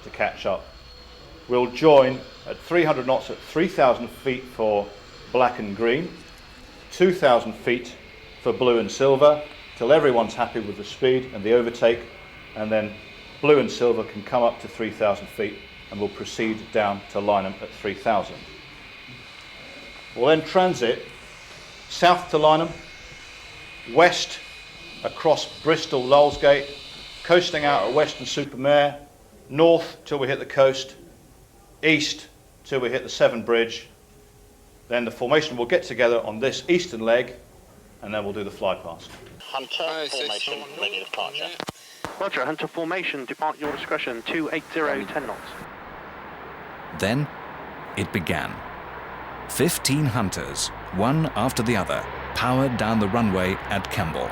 to catch up. We'll join at 300 knots at 3,000 feet for black and green, 2,000 feet for blue and silver, till everyone's happy with the speed and the overtake, and then blue and silver can come up to 3,000 feet and we'll proceed down to Lynham at 3,000. We'll then transit south to Lynham, west across Bristol Lulsgate, coasting out at Weston-super-Mare, north till we hit the coast, east till we hit the Severn Bridge. Then the formation will get together on this eastern leg and then we'll do the fly past. Hunter formation, ready to departure. Roger, Hunter formation, depart your discretion, 280, 10 knots. Then it began. 15 Hunters, one after the other, powered down the runway at Kemble.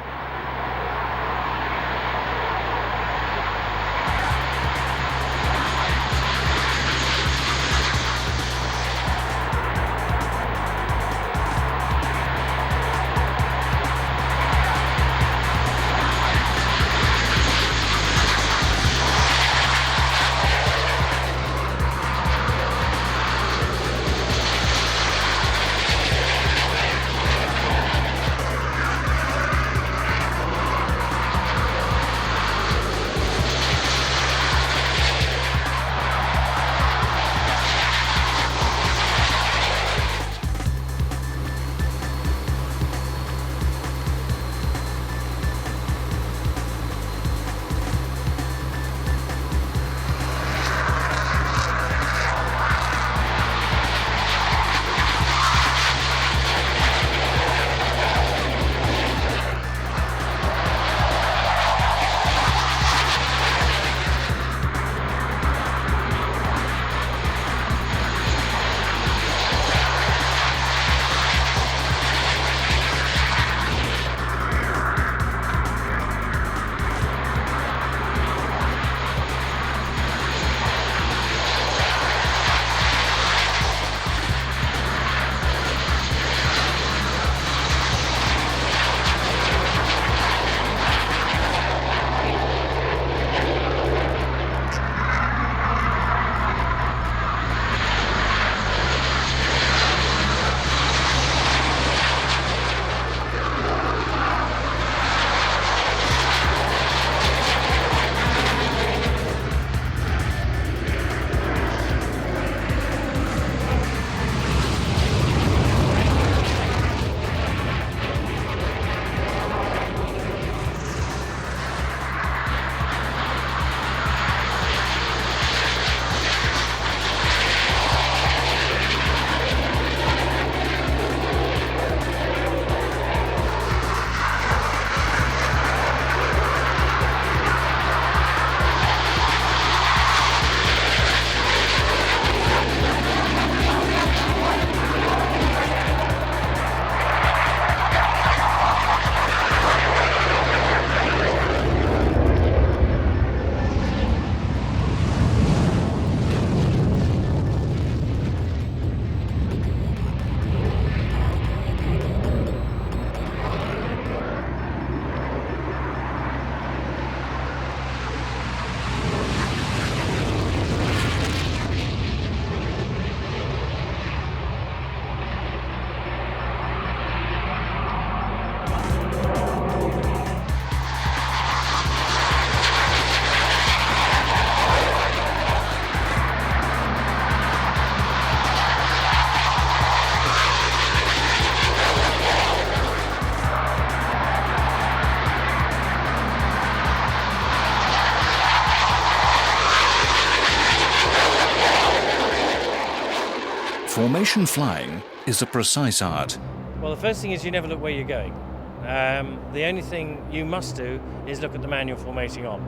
Formation flying is a precise art. Well, the first thing is you never look where you're going. The only thing you must do is look at the man you're formating on.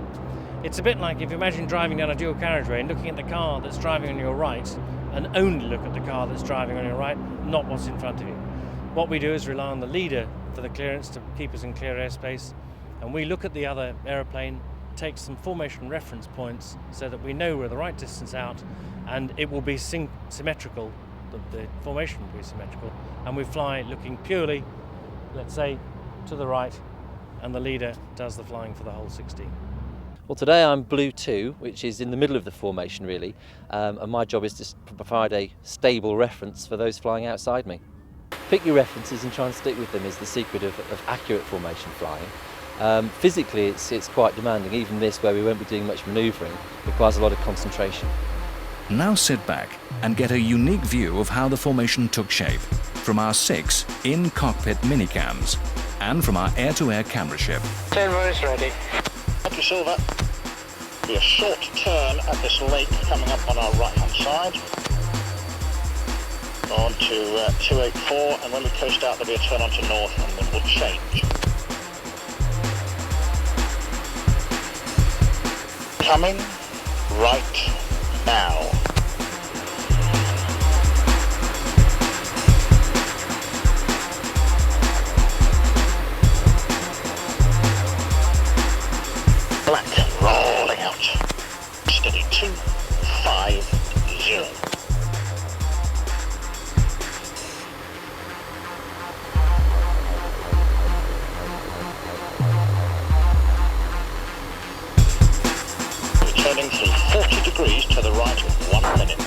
It's a bit like if you imagine driving down a dual carriageway and looking at the car that's driving on your right and only look at the car that's driving on your right, not what's in front of you. What we do is rely on the leader for the clearance to keep us in clear airspace, and we look at the other aeroplane, take some formation reference points so that we know we're the right distance out, and it will be symmetrical, the formation will be symmetrical, and we fly looking purely, let's say, to the right, and the leader does the flying for the whole 16. Well, today I'm Blue 2, which is in the middle of the formation really, and my job is to provide a stable reference for those flying outside me. Pick your references and try and stick with them is the secret of accurate formation flying. Physically it's quite demanding. Even this, where we won't be doing much manoeuvring, requires a lot of concentration. Now sit back and get a unique view of how the formation took shape from our 6 in-cockpit minicams and from our air-to-air camera ship. 10 is ready. Thank you, Silver. Be a short turn at this lake coming up on our right-hand side. On to 284, and when we coast out there'll be a turn onto north and then we'll change. Coming right now. Black rolling out. Steady 250. Turning through 40 degrees to the right in 1 minute.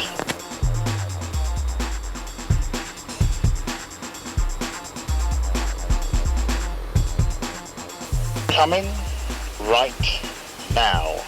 Coming right now.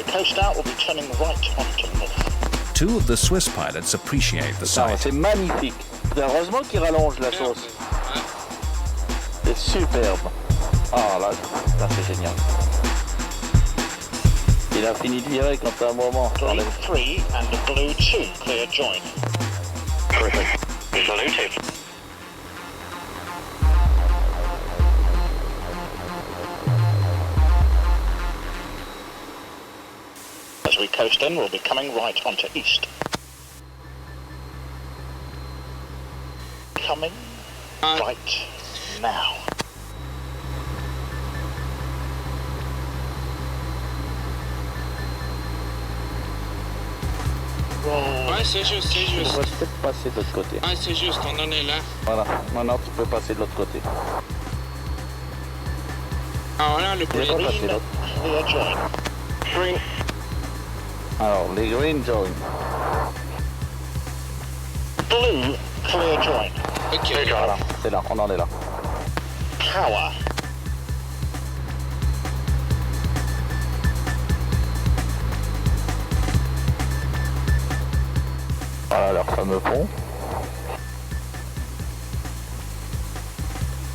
Coast out, we'll be turning right onto north. 2 of the Swiss pilots appreciate the sight. C'est magnifique. Heureusement qu'il rallonge la sauce. C'est superbe. Ah là, c'est génial. Il a fini de virer quand à un moment. Blue 3 and Blue 2 clear join. Terrific. Blue 2. As we coast in, we'll be coming right onto east. Coming right now. Ouais, c'est juste, c'est juste. On va peut-être passer de l'autre côté. Ouais, c'est juste, on en est là. Voilà, maintenant tu peux passer de l'autre côté. Ah voilà, le bleu. Clear join. Green. Alors, les green join. Blue, clear join. Ok. Voilà, c'est là, on en est là. Power. Voilà leur fameux pont.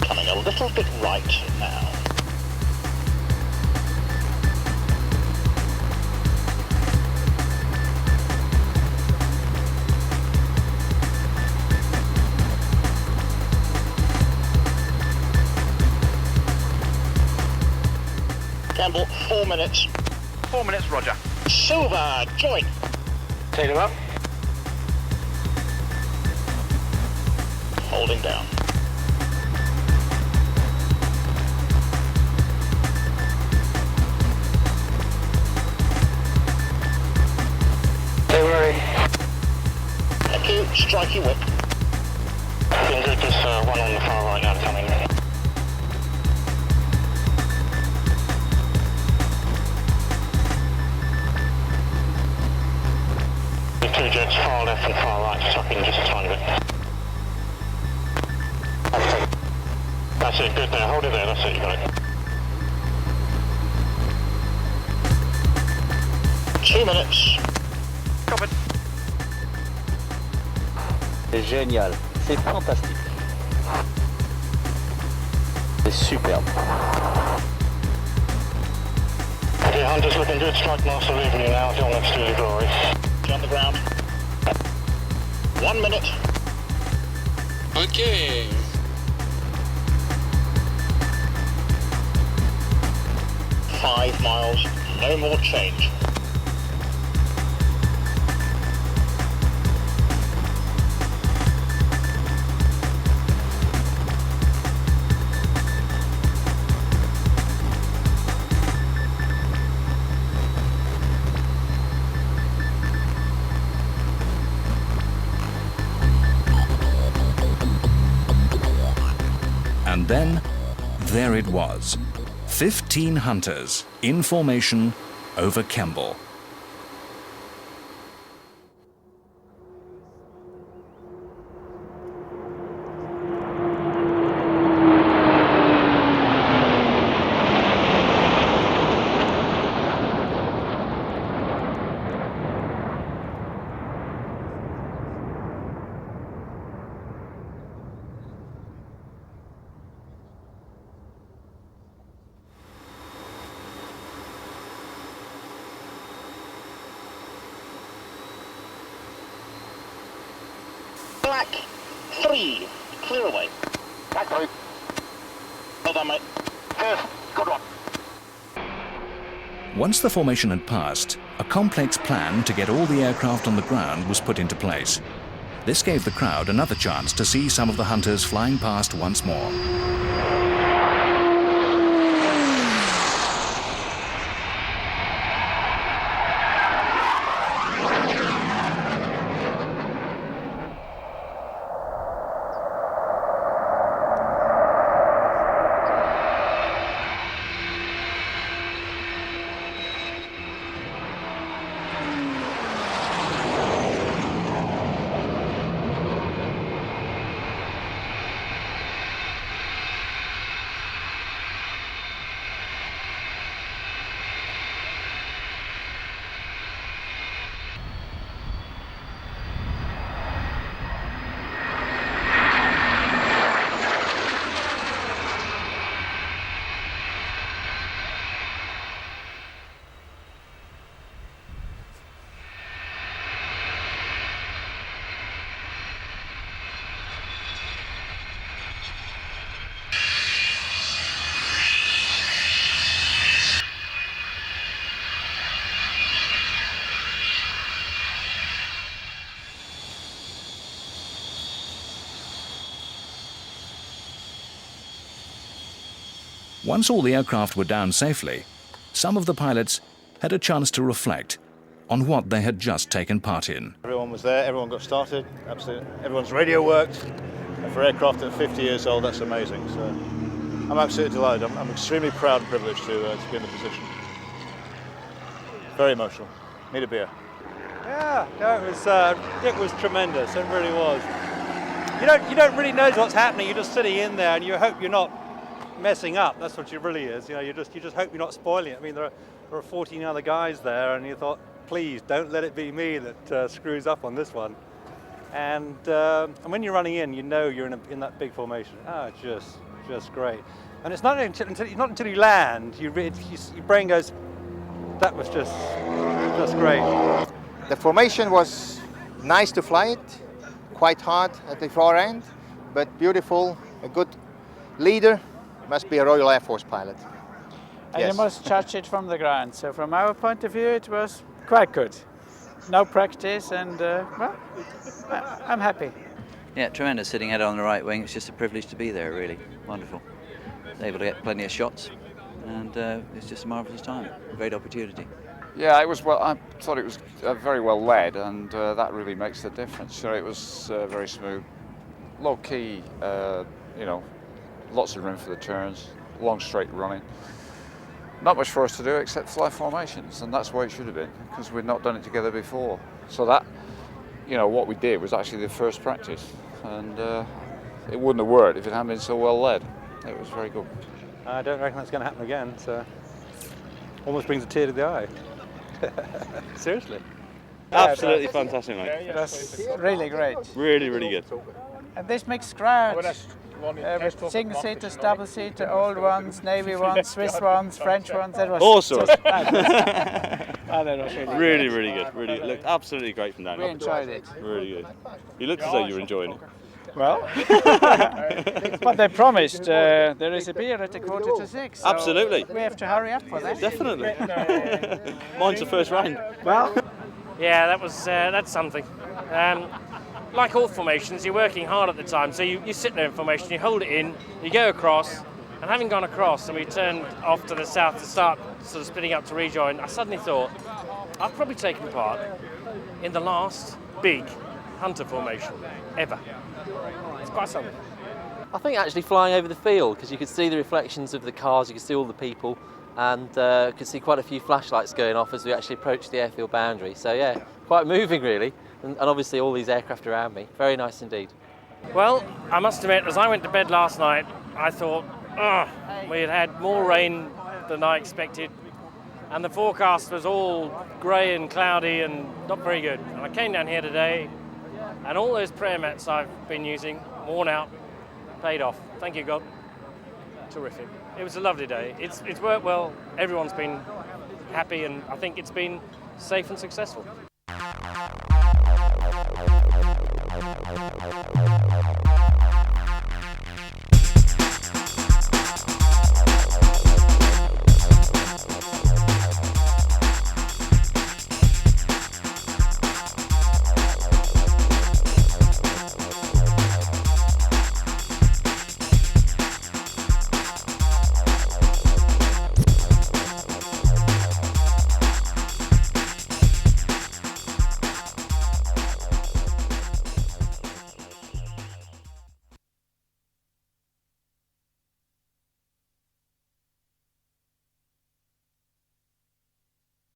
Coming a little bit right now. Campbell, 4 minutes. 4 minutes, roger. Silver, join. Take him up. Holding down. Stay ready. Thank you. Strike your whip. Just one on the far right now coming. 2 jets, far left and far right, tuck in just a tiny bit. That's it, good there, hold it there, that's it, you got it. 2 minutes. Covered. C'est génial, c'est fantastique. C'est superbe. Okay, Hunter's looking good, strike master leaving you now, John, let's do the glory. On the ground. 1 minute. Okay. 5 miles, no more change. And then, there it was. 15 hunters in formation over Kemble. Black 3, clear away. Black 3. Well done, mate. Good one. Once the formation had passed, a complex plan to get all the aircraft on the ground was put into place. This gave the crowd another chance to see some of the hunters flying past once more. Once all the aircraft were down safely, some of the pilots had a chance to reflect on what they had just taken part in. Everyone was there, everyone got started, absolutely. Everyone's radio worked, and for aircraft at 50 years old, that's amazing. So I'm absolutely delighted. I'm extremely proud and privileged to be in the position. Very emotional. Need a beer. Yeah, no, it was tremendous. It really was. You don't really know what's happening. You're just sitting in there, and you hope you're not messing up. That's what it really is. You know, you just hope you're not spoiling it. I mean, there are 14 other guys there, and you thought, please don't let it be me that screws up on this one. And when you're running in, you know you're in that big formation. Oh, just great. And it's not until you land, your brain goes, that was just great. The formation was nice to fly it, quite hard at the far end, but beautiful, a good leader. Must be a Royal Air Force pilot. And Yes. you must judge it from the ground. So from our point of view, it was quite good. No practice, and well, I'm happy. Yeah, tremendous sitting head on the right wing. It's just a privilege to be there, really. Wonderful. Able to get plenty of shots, and it's just a marvellous time. A great opportunity. Yeah, it was well. I thought it was very well led, and that really makes the difference. So it was very smooth, low key. You know, lots of room for the turns, long straight running. Not much for us to do except fly formations, and that's why it should have been, because we'd not done it together before. So that you know, what we did was actually the first practice, and it wouldn't have worked if it hadn't been so well led. It was very good. I don't reckon that's going to happen again, so almost brings a tear to the eye. Seriously. Absolutely fantastic, mate. That's really great. Really, really good. And this mixed crowd, with single-seaters, double-seater, old ones, Navy ones, Swiss ones, French ones, that was All sorts. that was Really, really good. Really good. Looked absolutely great from down We enjoyed it. Really good. You looked as though you were enjoying it. Well, but they promised there is a beer at 5:45. So Absolutely. we have to hurry up for that. Definitely. Mine's the first round. Well, yeah, that's something. Like all formations, you're working hard at the time, so you sit there in formation, you hold it in, you go across, and having gone across and we turned off to the south to start sort of splitting up to rejoin, I suddenly thought, I've probably taken part in the last big hunter formation ever. It's quite something. I think actually flying over the field, because you could see the reflections of the cars, you could see all the people, and could see quite a few flashlights going off as we actually approached the airfield boundary. So yeah, quite moving really, and obviously all these aircraft around me. Very nice indeed. Well, I must admit, as I went to bed last night, I thought, we had had more rain than I expected, and the forecast was all grey and cloudy and not very good. And I came down here today, and all those prayer mats I've been using, worn out, paid off. Thank you, God. Terrific. It was a lovely day. It's worked well. Everyone's been happy, and I think it's been safe and successful.